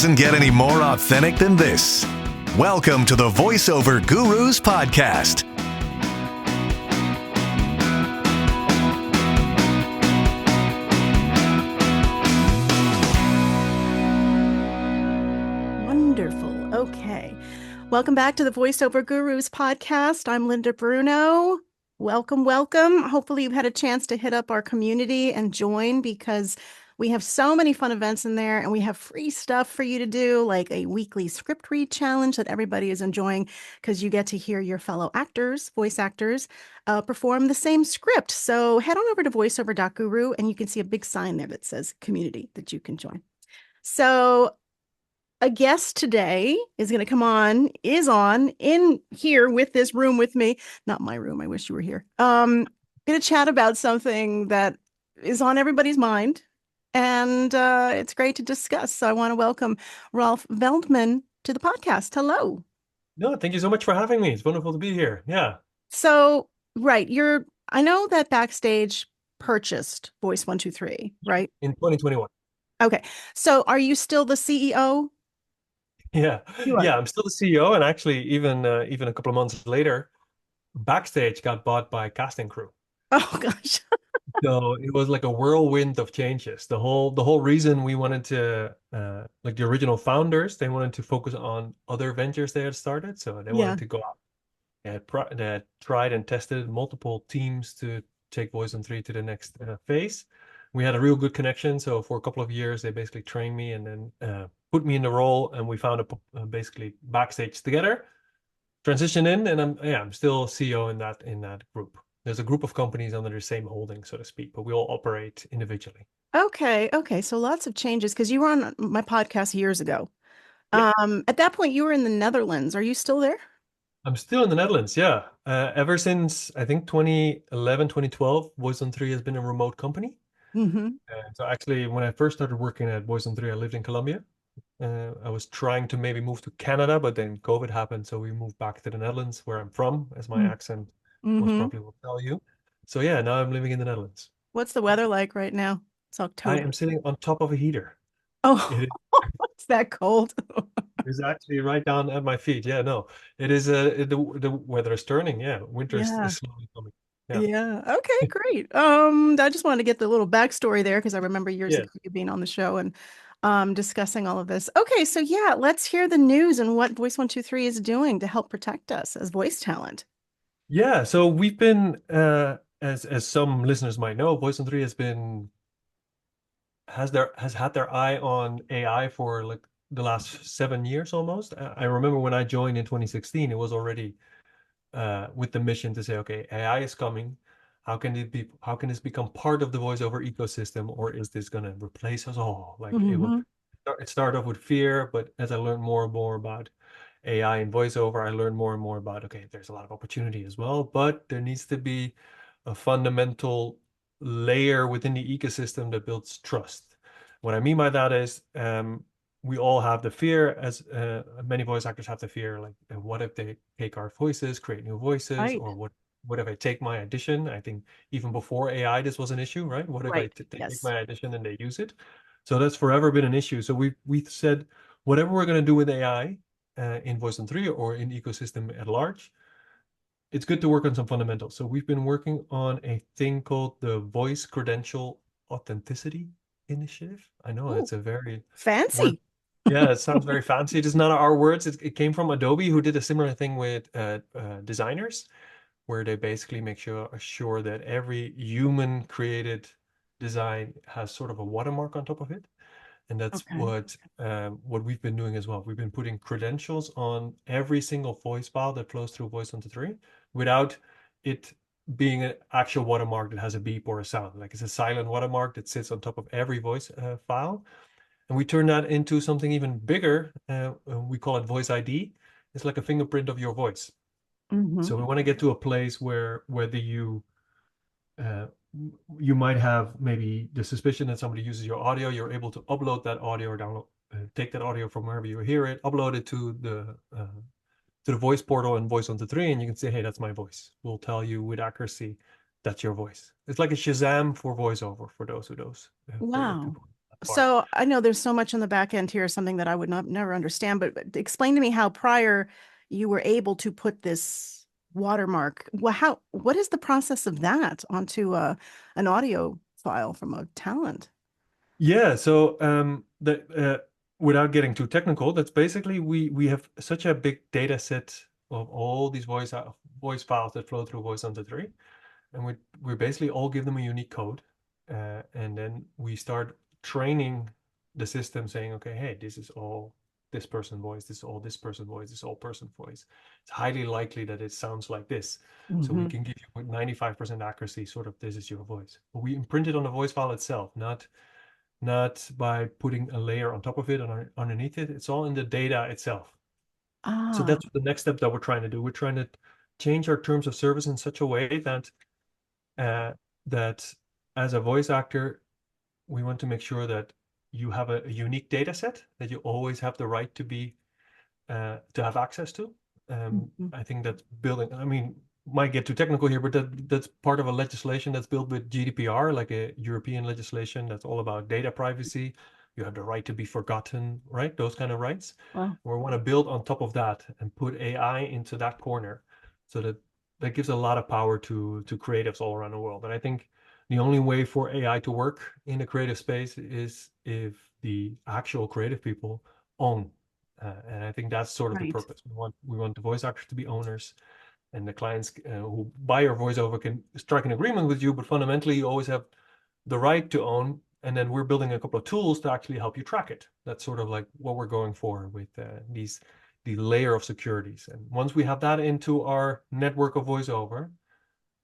doesn't get any more authentic than this. Welcome to the Voiceover Gurus Podcast. Wonderful. Okay. Welcome back to the Voiceover Gurus Podcast. I'm Linda Bruno. Welcome, welcome. Hopefully you've had a chance to hit up our community and join, because we have so many fun events in there, and we have free stuff for you to do, like a weekly script read challenge that everybody is enjoying, because you get to hear your fellow actors, voice actors, perform the same script. So head on over to voiceover.guru and you can see a big sign there that says community that you can join. So a guest today is going to come on, is on in here with this room with me. Not my room. I wish you were here. Going to chat about something that is on everybody's mind. And it's great to discuss. So I want to welcome Rolf Veldman to the podcast. Hello. No, thank you so much for having me. It's wonderful to be here. Yeah. So, right. I know that Backstage purchased Voice123, right? In 2021. Okay. So are you still the CEO? Yeah. Yeah, I'm still the CEO. And actually, even a couple of months later, Backstage got bought by Casting Crew. Oh, gosh. So it was like a whirlwind of changes. The whole reason we wanted to, like the original founders, they wanted to focus on other ventures they had started. So they wanted to go out. They had tried and tested multiple teams to take Voice on 3 to the next phase. We had a real good connection. So for a couple of years, they basically trained me and then put me in the role, and we found basically Backstage together, transitioned in, and I'm still CEO in that group. There's a group of companies under the same holding, so to speak, but we all operate individually. Okay. So lots of changes, because you were on my podcast years ago. Yeah. At that point, you were in the Netherlands. Are you still there? I'm still in the Netherlands, yeah. Ever since, I think, 2011, 2012, Voice on 3 has been a remote company. Mm-hmm. So actually, when I first started working at Voice on 3, I lived in Colombia. I was trying to maybe move to Canada, but then COVID happened, so we moved back to the Netherlands, where I'm from, as my accent most probably will tell you. So yeah, now I'm living in the Netherlands. What's the weather like right now? It's October. I am sitting on top of a heater. Oh, it's that cold. It's actually right down at my feet. Yeah, no, it is. The weather is turning. Yeah, winter is slowly coming. Yeah. Okay, great. I just wanted to get the little backstory there, because I remember years ago you being on the show and discussing all of this. Okay, so yeah, let's hear the news and what Voice123 is doing to help protect us as voice talent. Yeah, so we've been, as some listeners might know, Voice123 has had their eye on AI for like the last 7 years almost. I remember when I joined in 2016, it was already with the mission to say, okay, AI is coming. How can this become part of the voiceover ecosystem, or is this going to replace us all? Like it started off with fear, but as I learned more and more about AI and voiceover, I learned more and more about, okay, there's a lot of opportunity as well, but there needs to be a fundamental layer within the ecosystem that builds trust. What I mean by that is, we all have the fear, as many voice actors have the fear, like, what if they take our voices, create new voices, or what if I take my audition? I think even before AI, this was an issue, right? What if I take my audition and they use it? So that's forever been an issue. So we said, whatever we're going to do with AI, in Voice on 3 or in ecosystem at large, it's good to work on some fundamentals. So we've been working on a thing called the Voice Credential Authenticity Initiative. I know it's a very fancy. Yeah, it sounds very fancy. It is not our words. It came from Adobe, who did a similar thing with designers, where they basically make sure that every human created design has sort of a watermark on top of it. And that's what we've been doing as well. We've been putting credentials on every single voice file that flows through Voice123 without it being an actual watermark that has a beep or a sound. Like, it's a silent watermark that sits on top of every voice file. And we turn that into something even bigger. We call it Voice ID. It's like a fingerprint of your voice. So we want to get to a place where whether you might have maybe the suspicion that somebody uses your audio, you're able to upload that audio or download, take that audio from wherever you hear it, upload it to the voice portal in Voice123, and you can say, hey, that's my voice. We'll tell you with accuracy that's your voice. It's like a Shazam for voiceover, for those who knows. Wow. part. So I know there's so much in the back end here, something that I would never understand, but explain to me how prior you were able to put this watermark. What is the process of that onto an audio file from a talent? Yeah, so without getting too technical, that's basically we have such a big data set of all these voice files that flow through Voice123, and we basically all give them a unique code, and then we start training the system, saying, okay, hey, this is all this person voice, this is all this person voice, this is all person voice. It's highly likely that it sounds like this. So we can give you with 95% accuracy, sort of, this is your voice. But we imprint it on the voice file itself, not by putting a layer on top of it or underneath it. It's all in the data itself. So that's the next step that we're trying to do. We're trying to change our terms of service in such a way that that as a voice actor, we want to make sure that you have a unique data set that you always have the right to have access to. I think that's building. I mean, might get too technical here, but that's part of a legislation that's built with GDPR, like a European legislation that's all about data privacy. You have the right to be forgotten, right? Those kind of rights. Wow. We want to build on top of that and put AI into that corner, so that gives a lot of power to creatives all around the world. And I think the only way for AI to work in the creative space is if the actual creative people own. And I think that's sort of the purpose. We want the voice actors to be owners, and the clients who buy your voiceover can strike an agreement with you, but fundamentally you always have the right to own. And then we're building a couple of tools to actually help you track it. That's sort of like what we're going for with the layer of securities. And once we have that into our network of voiceover,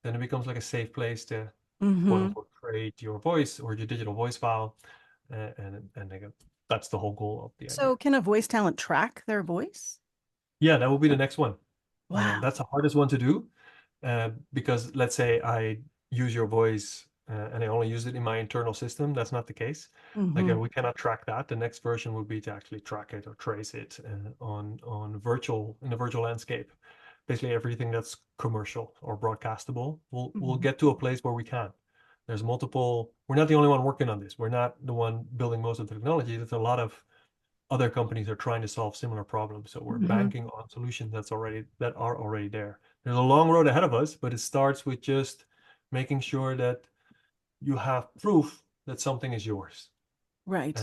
then it becomes like a safe place to quote unquote create your voice or your digital voice file. And that's the whole goal of the idea. So can a voice talent track their voice? Yeah, that will be the next one. Wow. That's the hardest one to do, because let's say I use your voice and I only use it in my internal system. That's not the case. Like we cannot track that. The next version would be to actually track it or trace it in the virtual landscape. Basically everything that's commercial or broadcastable, we'll get to a place where we can. There's multiple. We're not the only one working on this. We're not the one building most of the technology. There's a lot of other companies are trying to solve similar problems. So we're banking on solutions that are already there. There's a long road ahead of us, but it starts with just making sure that you have proof that something is yours. Right.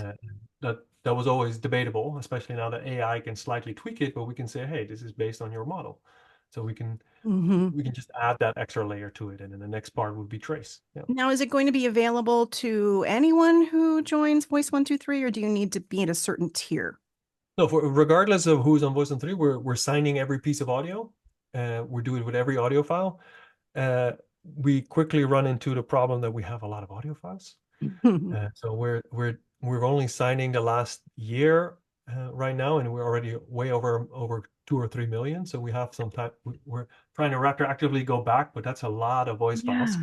That was always debatable, especially now that AI can slightly tweak it, but we can say, hey, this is based on your model. So we can just add that extra layer to it, and then the next part would be trace. Yeah. Now, is it going to be available to anyone who joins Voice123, or do you need to be at a certain tier? No, regardless of who's on Voice123, we're signing every piece of audio. We're doing it with every audio file. We quickly run into the problem that we have a lot of audio files. So we're only signing the last year right now, and we're already way over 2 or 3 million. So we have some time. We're trying to retroactively go back, but that's a lot of voice files.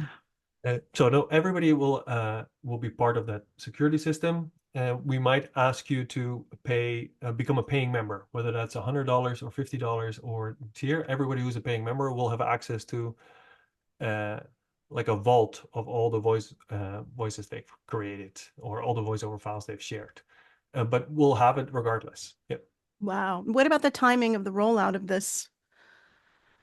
So no, everybody will be part of that security system. We might ask you to become a paying member, whether that's $100 or $50 or tier. Everybody who's a paying member will have access to like a vault of all the voices they've created or all the voiceover files they've shared. But we'll have it regardless. Yep. Wow. What about the timing of the rollout of this?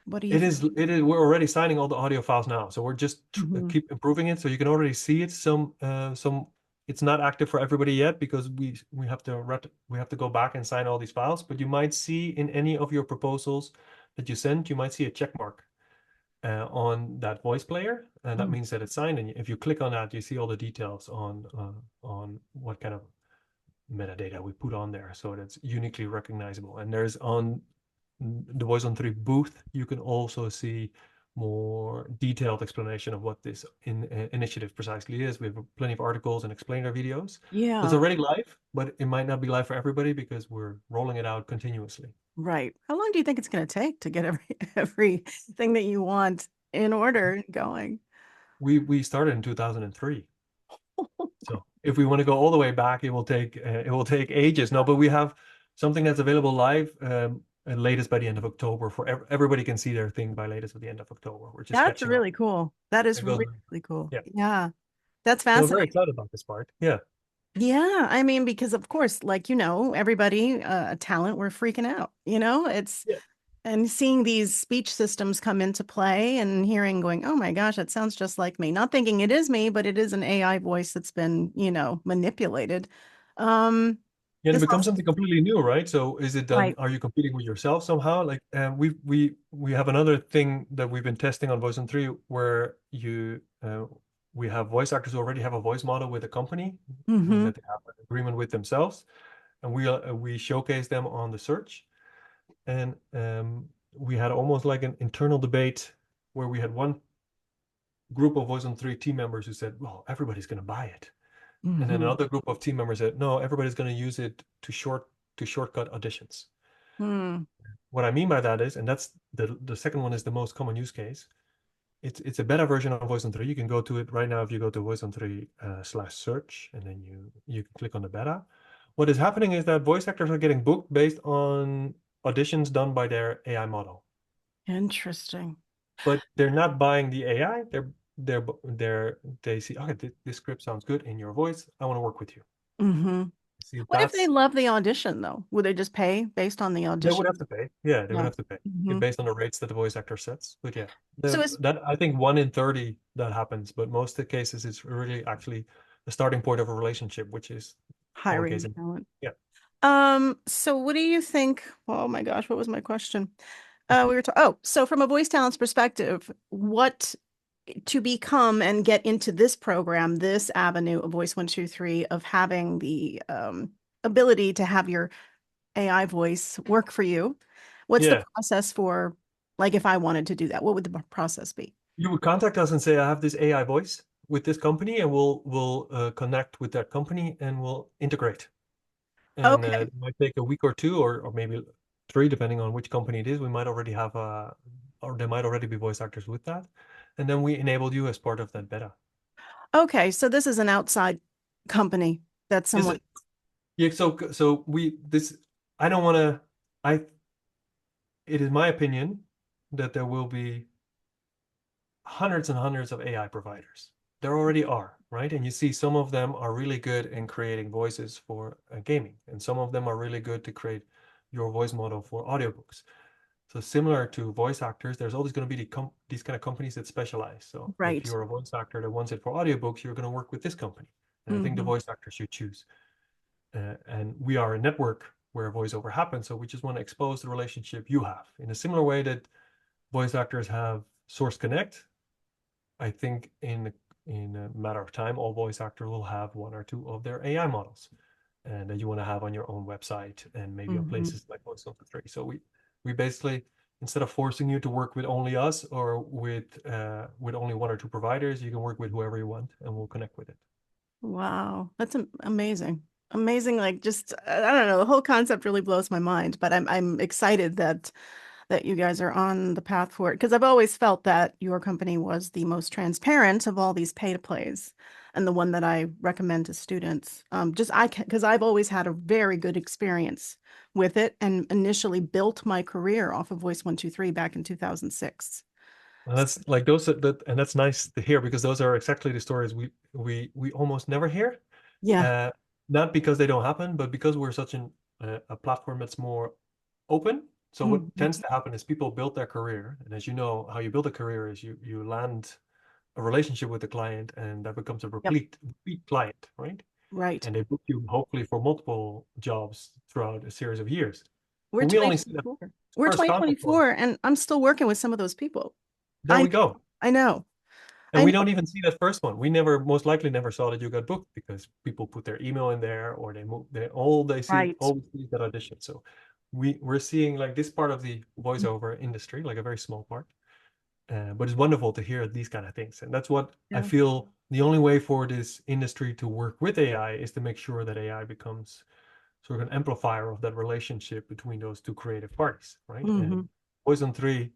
What do you think? It is. We're already signing all the audio files now, so we're just keep improving it. So you can already see it. It's not active for everybody yet because we have to go back and sign all these files. But you might see in any of your proposals that you send, you might see a check mark on that voice player, and that means that it's signed. And if you click on that, you see all the details on what kind of metadata we put on there, so that's uniquely recognizable. And there's on the Voice123 booth, you can also see more detailed explanation of what this initiative precisely is. We have plenty of articles and explainer videos. Yeah. It's already live, but it might not be live for everybody because we're rolling it out continuously. Right. How long do you think it's going to take to get everything that you want in order going? We started in 2003. So if we want to go all the way back, it will take ages. No, but we have something that's available live latest by the end of October. For everybody can see their thing by latest at the end of October. We're just That's really cool. That is really cool. Yeah. Yeah. That's fascinating. So we're very excited about this part. Yeah. Yeah, I mean, because of course, like, everybody, talent, we're freaking out, Yeah. and seeing these speech systems come into play and hearing going, oh my gosh, that sounds just like me. Not thinking it is me, but it is an AI voice that's been, manipulated. Um, Yeah, and it this becomes also, something completely new, right? So is it then, right. are you competing with yourself somehow? Like we have another thing that we've been testing on Voice on 3 where we have voice actors who already have a voice model with a company Mm-hmm. that they have an agreement with themselves, and we showcase them on the search. And we had almost like an internal debate where we had one group of Voice on 3 team members who said, well, everybody's going to buy it. And then Mm-hmm. another group of team members said, no, everybody's going to use it to shortcut auditions. Mm. What I mean by that is, and that's the second one is the most common use case. It's a beta version of Voice on 3. You can go to it right now if you go to Voice on 3 /search, and then you can click on the beta. What is happening is that voice actors are getting booked based on auditions done by their AI model, Interesting. but they're not buying the AI. They see, okay, this script sounds good in your voice. I want to work with you. Mm-hmm. See, What if they that's love the audition though? Would they just pay based on the they audition? would have to pay. Yeah, they would Yeah. have to pay Mm-hmm. based on the rates that the voice actor sets. But yeah, So it's that I think 1 in 30 that happens. But most of the cases, it's really actually the starting point of a relationship, which is one case. hiring talent. Yeah, So what do you think? Oh my gosh, what was my question? We were so from a voice talents perspective, what to become and get into this program, this avenue of Voice 123 of having the ability to have your AI voice work for you. What's the yeah. process for, like, if I wanted to do that, what would the process be? You would contact us and say, I have this AI voice with this company, and we'll connect with that company and we'll integrate. And Okay. it might take a week or two, or maybe 3, depending on which company it is. We might already have or there might already be voice actors with that, and then we enable you as part of that beta. Okay. So this is an outside company that Is someone, it? Yeah. So I don't want to. I. It is my opinion that there will be hundreds and hundreds of AI providers. There already are, right? And you see some of them are really good in creating voices for gaming, and some of them are really good to create your voice model for audiobooks. So similar to voice actors, there's always going to be these kind of companies that specialize. So if right. you're a voice actor that wants it for audiobooks, you're going to work with this company. And I think the Hmm. voice actors should choose. And we are a network where voiceover happens. So we just want to expose the relationship you have in a similar way that voice actors have Source Connect. I think in a matter of time, all voice actors will have one or two of their AI models, and that you want to have on your own website and maybe on Hmm. places like Voiceover 3. So we basically, instead of forcing you to work with only us or with only one or two providers, you can work with whoever you want, and we'll connect with it. Wow. That's amazing. Amazing. Like, just, I don't know, the whole concept really blows my mind, but I'm excited that you guys are on the path for it, because I've always felt that your company was the most transparent of all these pay to plays and the one that I recommend to students. Just I can, because I've always had a very good experience with it and initially built my career off of Voice 123 back in 2006. And that's like and that's nice to hear because those are exactly the stories we almost never hear. Yeah. Uh, Not because they don't happen, but because we're such a platform that's more open. So what Mhm. tends to happen is people build their career, and as you know, how you build a career is you land a relationship with the client, and that becomes a Yep. repeat client, right? Right. And they book you hopefully for multiple jobs throughout a series of years. We're But we only see that 2024. We're first contact point. 2024, and I'm still working with some of those people. There I we know. go. I know. And I we know. don't even see that first one. We never, most likely never saw that you got booked because people put their email in there or they move, they see, Right. always see that audition. So we're seeing like this part of the voiceover industry, like a very small part. But it's wonderful to hear these kind of things. And that's what I Yeah. feel the only way for this industry to work with AI is to make sure that AI becomes sort of an amplifier of that relationship between those two creative parties, right? Hmm. And Poison 3,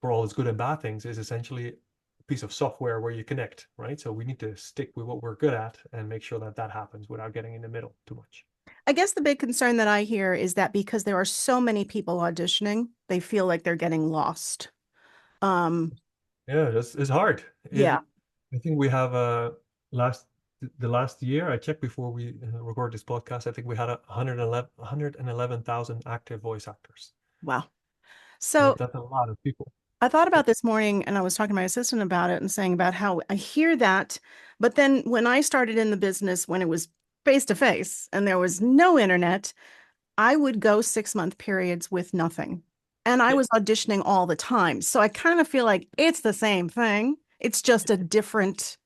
for all its good and bad things, is essentially a piece of software where you connect, right? So we need to stick with what we're good at and make sure that that happens without getting in the middle too much. I guess the big concern that I hear is that because there are so many people auditioning, they feel like they're getting lost. Um, Yeah, it's hard. yeah. I think we have last the last year I checked before we record this podcast, I think we had 111,000 active voice actors. Wow. So That's a lot of people. I thought about this morning and I was talking to my assistant about it and saying about how I hear that. But then when I started in the business, when it was face to face and there was no internet, I would go 6-month periods with nothing. And I Yeah. was auditioning all the time. So I kind of feel like it's the same thing. It's just a different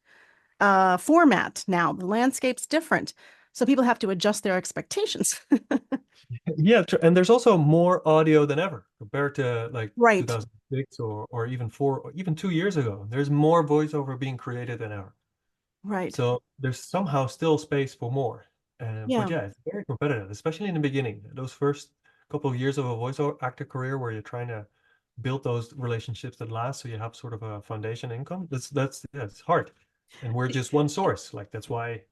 format now. The landscape's different. So people have to adjust their expectations. Yeah, and there's also more audio than ever compared to like Right. 2006 or even 2 years ago. There's more voiceover being created than ever. Right. So there's somehow still space for more. Yeah. But yeah, it's very competitive, especially in the beginning. Those first couple of years of a voiceover actor career where you're trying to build those relationships that last, so you have sort of a foundation income. That's yeah, it's hard, and we're just one source. Like that's why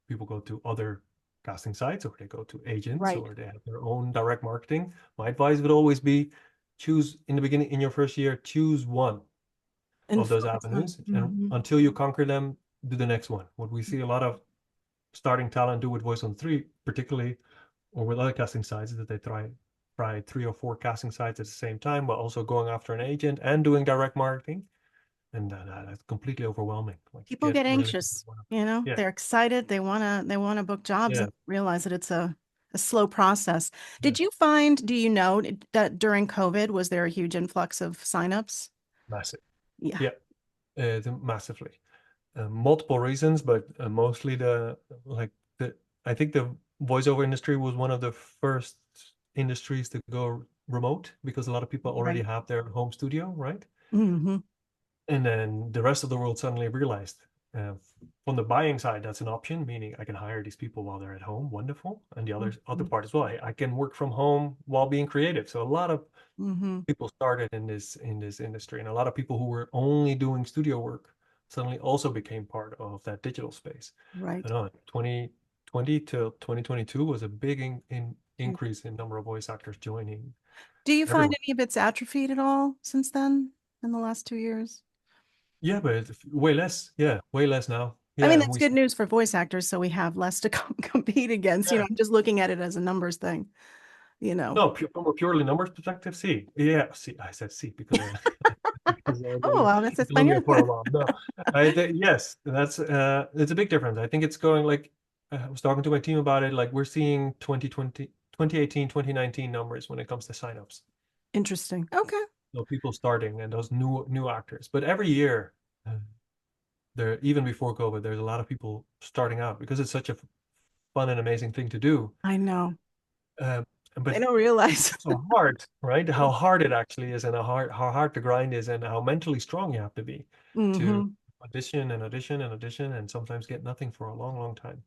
people go to other casting sites, or they go to agents, Right. or they have their own direct marketing. My advice would always be choose in the beginning, in your first year, choose one And of those focus on. avenues, and Mhm. until you conquer them, do the next one. What we see a lot of starting talent do with Voice on 3, particularly, or with other casting sites, is that they try 3 or 4 casting sites at the same time, but also going after an agent and doing direct marketing, and that's completely overwhelming. Like People get get related anxious, with one. they're Yeah, excited. They want to book jobs yeah, and realize that it's a slow process. Did yeah, you know that during COVID, was there a huge influx of signups? massive. Yeah. Yeah, massively. Multiple reasons, but mostly like the I think the voiceover industry was one of the first industries to go remote because a lot of people already Right. have their home studio, right? Hmm. And then the rest of the world suddenly realized uh, from the buying side, that's an option, meaning I can hire these people while they're at home. Wonderful. And the other part as well, I can work from home while being creative. So a lot of Hmm. people started in this industry, and a lot of people who were only doing studio work suddenly also became part of that digital space. I Right. know 2020 to 2022 was a big Right. increase in number of voice actors joining Do you find everywhere. any of it's atrophied at all since then in the last 2 years? Yeah, but way less. Yeah, way less now. I Yeah, mean, and that's we good see, news for voice actors, so we have less to compete against. yeah. I'm just looking at it as a numbers thing, No, from a purely numbers perspective, see. Yeah, see, I said see because because I've Oh, been wow, that's doing Espanol. it for a while. No, yes, that's it's a big difference. I think it's going like I was talking to my team about it. Like we're seeing 2020, 2018, 2019 numbers when it comes to signups. Interesting. Okay. So people starting and those new actors. But every year, uh, there even before COVID, there's a lot of people starting out because it's such a fun and amazing thing to do. I know. Um, but They don't realize. so hard, right? How hard it actually is, and how hard the grind is, and how mentally strong you have to be to Hmm. audition and audition and audition, and sometimes get nothing for a long, long time.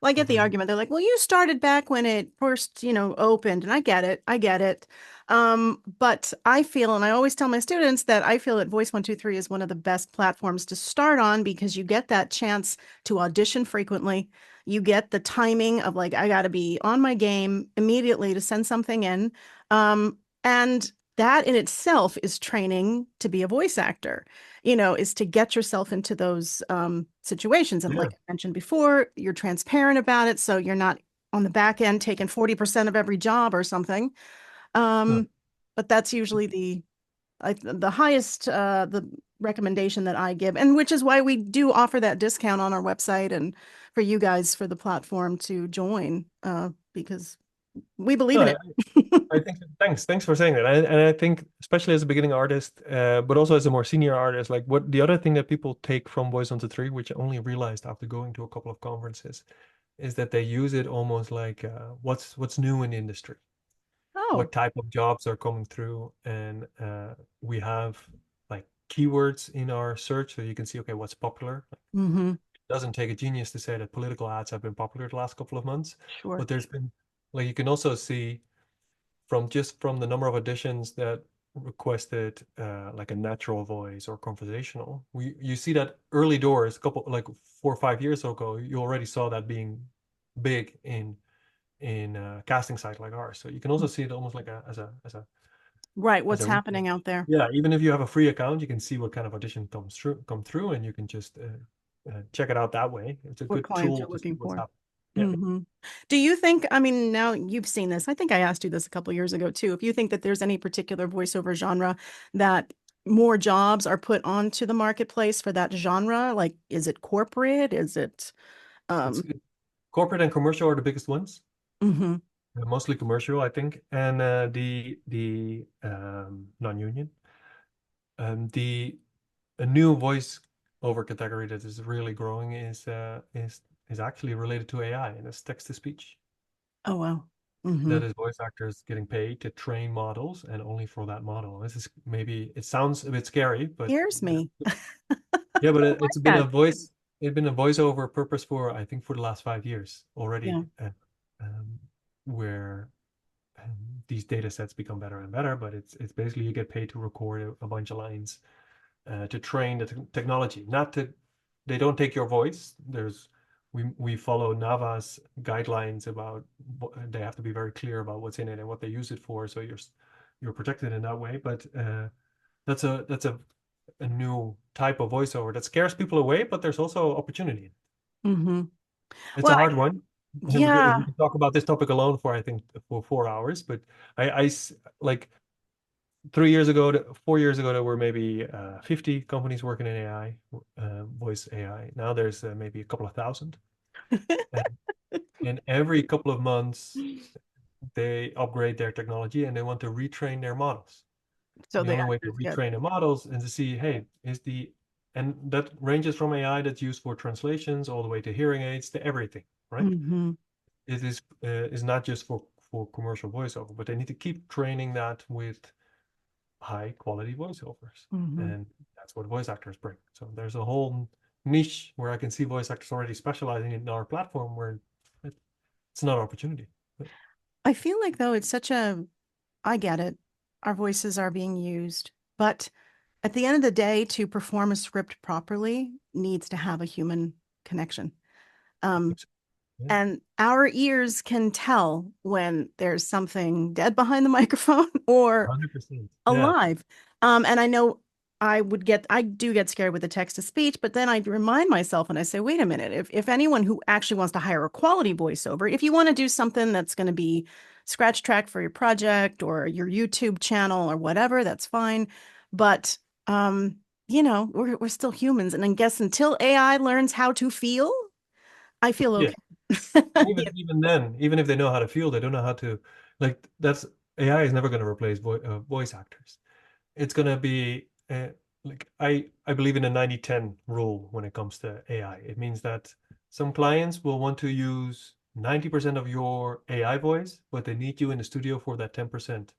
Well, I get the Mhm. argument. They're like, well, you started back when it first, opened. And I get it. I get it. But I feel, and I always tell my students that I feel that Voice123 is one of the best platforms to start on because you get that chance to audition frequently. You get the timing of like, I got to be on my game immediately to send something in. And that in itself is training to be a voice actor, is to get yourself into those situations. And Yeah. like I mentioned before, you're transparent about it. So you're not on the back end taking 40% of every job or something. No. But that's usually the highest the recommendation that I give, and which is why we do offer that discount on our website and for you guys for the platform to join because we believe No, in I, it. I think thanks for saying that. And I think especially as a beginning artist, but also as a more senior artist, like what the other thing that people take from Voice on the Three, which I only realized after going to a couple of conferences, is that they use it almost like what's new in the industry, Oh. what type of jobs are coming through, and we have like keywords in our search so you can see, okay, what's popular. Mm-hmm. It doesn't take a genius to say that political ads have been popular the last couple of months, Sure. but there's been like you can also see from the number of auditions that requested like a natural voice or conversational. You see that early doors, a couple like 4 or 5 years ago, you already saw that being big in a casting site like ours. So you can also see it almost like Right. as What's a happening resource. out there? Yeah, even if you have a free account, you can see what kind of audition come through, and you can just check it out that way. It's a What good clients tool are to see looking what's for. happening. Yeah. Do you think, I mean, now you've seen this, I think I asked you this a couple years ago too, if you think that there's any particular voiceover genre that more jobs are put onto the marketplace for that genre? Like, is it corporate? Is it, It's corporate and commercial are the biggest ones. mhm. Mostly commercial, I think, and the non-union. The a new voice over category that is really growing is actually related to AI, and it's text to speech. Oh, wow. That is voice actors getting paid to train models, and only for that model. This is maybe it sounds a bit scary, but Scares me. yeah, but I like it's been that. a voiceover purpose for I think for the last 5 years Yeah. already, where these data sets become better and better, but it's basically you get paid to record a bunch of lines to train the technology. Not to, they don't take your voice. We follow NAVA's guidelines about they have to be very clear about what's in it and what they use it for. So you're protected in that way. But that's a new type of voiceover that scares people away, but there's also opportunity. Mm-hmm. It's a Well, hard one. And yeah. we can talk about this topic alone for I think for 4 hours. But like 3 years ago, 4 years ago, there were maybe 50 companies working in AI, voice AI. Now there's maybe a couple of thousand. And, and every couple of months, they upgrade their technology and they want to retrain their models. So The the only way to actors get, retrain the models is to see, hey, and that ranges from AI that's used for translations all the way to hearing aids to everything, right? mm-hmm. It is not just for commercial voiceover, but they need to keep training that with high quality voiceovers. Mm-hmm. And that's what voice actors bring. So there's a whole niche where I can see voice actors already specializing in our platform where it's not an opportunity. I feel like though it's such a, I get it. Our voices are being used, but at the end of the day, to perform a script properly needs to have a human connection. Um, Yeah, and our ears can tell when there's something dead behind the microphone or 100%. Yeah. alive. And I know I do get scared with the text to speech, but then I remind myself and I say, wait a minute, if anyone who actually wants to hire a quality voiceover, if you want to do something that's going to be scratch track for your project or your YouTube channel or whatever, that's fine. But we're still humans. And I guess until AI learns how to feel, I feel Yeah. okay. And even then, even if they know how to feel, they don't know how to like that's AI is never going to replace voice actors. It's going to be like I believe in a 90-10 rule when it comes to AI. It means that some clients will want to use 90% of your AI voice, but they need you in the studio for that 10%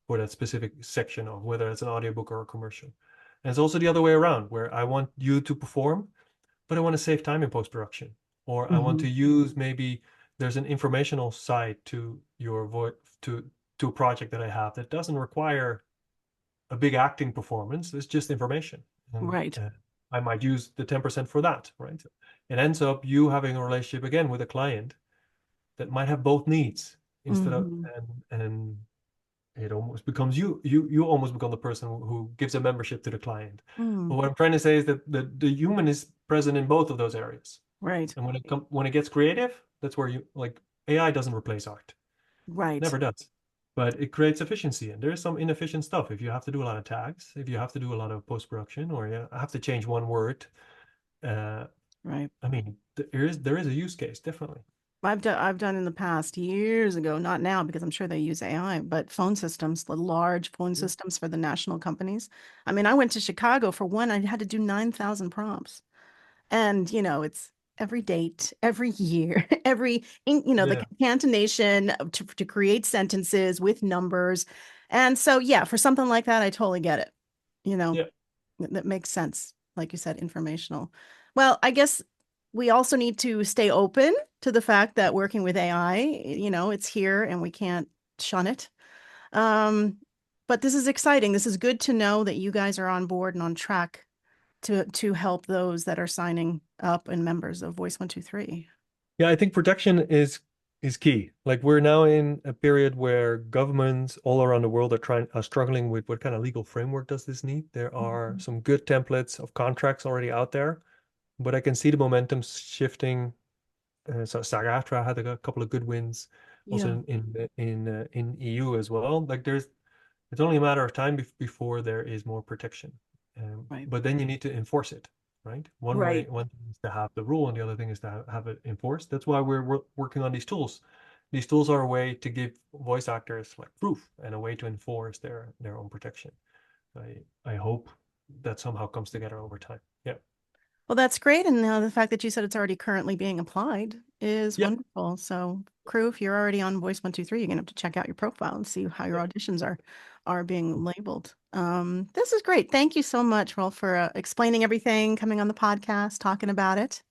for that specific section of whether it's an audiobook or a commercial. And it's also the other way around, where I want you to perform, but I want to save time in post-production. Or I want Mhm. to use maybe there's an informational side to your voice to a project that I have that doesn't require a big acting performance. It's just information. And Right. I might use the 10% for that, right? It ends up you having a relationship again with a client that might have both needs instead of Mhm. and it almost becomes you almost become the person who gives a membership to the client. But Mm. what I'm trying to say is that the human is present in both of those areas. Right. And when it gets creative, that's where you like AI doesn't replace art. Right. Never does. But it creates efficiency. And there's some inefficient stuff. If you have to do a lot of tags, if you have to do a lot of post-production, or you have to change one word, uh, Right. I mean, there is a use case, definitely. I've done in the past years ago, not now because I'm sure they use AI, but phone systems, the large phone Yeah. systems for the national companies. I mean, I went to Chicago for one, I had to do 9,000 prompts. And, it's every date, every year, the Yeah. concatenation to create sentences with numbers. And so, yeah, for something like that, I totally get it. You know, Yeah. that makes sense. Like you said, informational. Well, I guess we also need to stay open to the fact that working with AI, it's here and we can't shun it. Um, but this is exciting. This is good to know that you guys are on board and on track to help those that are signing up and members of Voice 123. Yeah, I think protection is key. Like we're now in a period where governments all around the world are struggling with what kind of legal framework does this need. There are Mhm. some good templates of contracts already out there. but I can see the momentum shifting. So SAG-AFTRA had a couple of good wins, also in EU as well. Like it's only a matter of time before there is more protection. Right. But then you need to enforce it, right? One Right. thing is to have the rule, and the other thing is to have it enforced. That's why we're working on these tools. These tools are a way to give voice actors like proof and a way to enforce their own protection. I hope that somehow comes together over time. Yeah. Well, that's great. And the fact that you said it's already currently being applied is Yep. wonderful. So, crew, if you're already on Voice123, you're gonna have to check out your profile and see how your auditions are being labeled. This is great. Thank you so much, Rolf, for explaining everything, coming on the podcast, talking about it.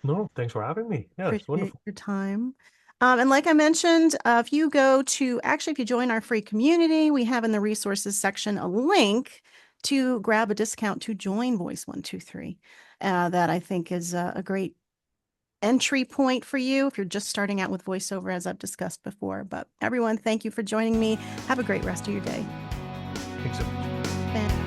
No, thanks for having me. Yeah, it's Appreciate wonderful. your time. And like I mentioned, if you join our free community, we have in the resources section a link to grab a discount to join Voice123. That I think is a great entry point for you if you're just starting out with voiceover, as I've discussed before. But everyone, thank you for joining me. Have a great rest of your day. Thanks so much. Fantastic.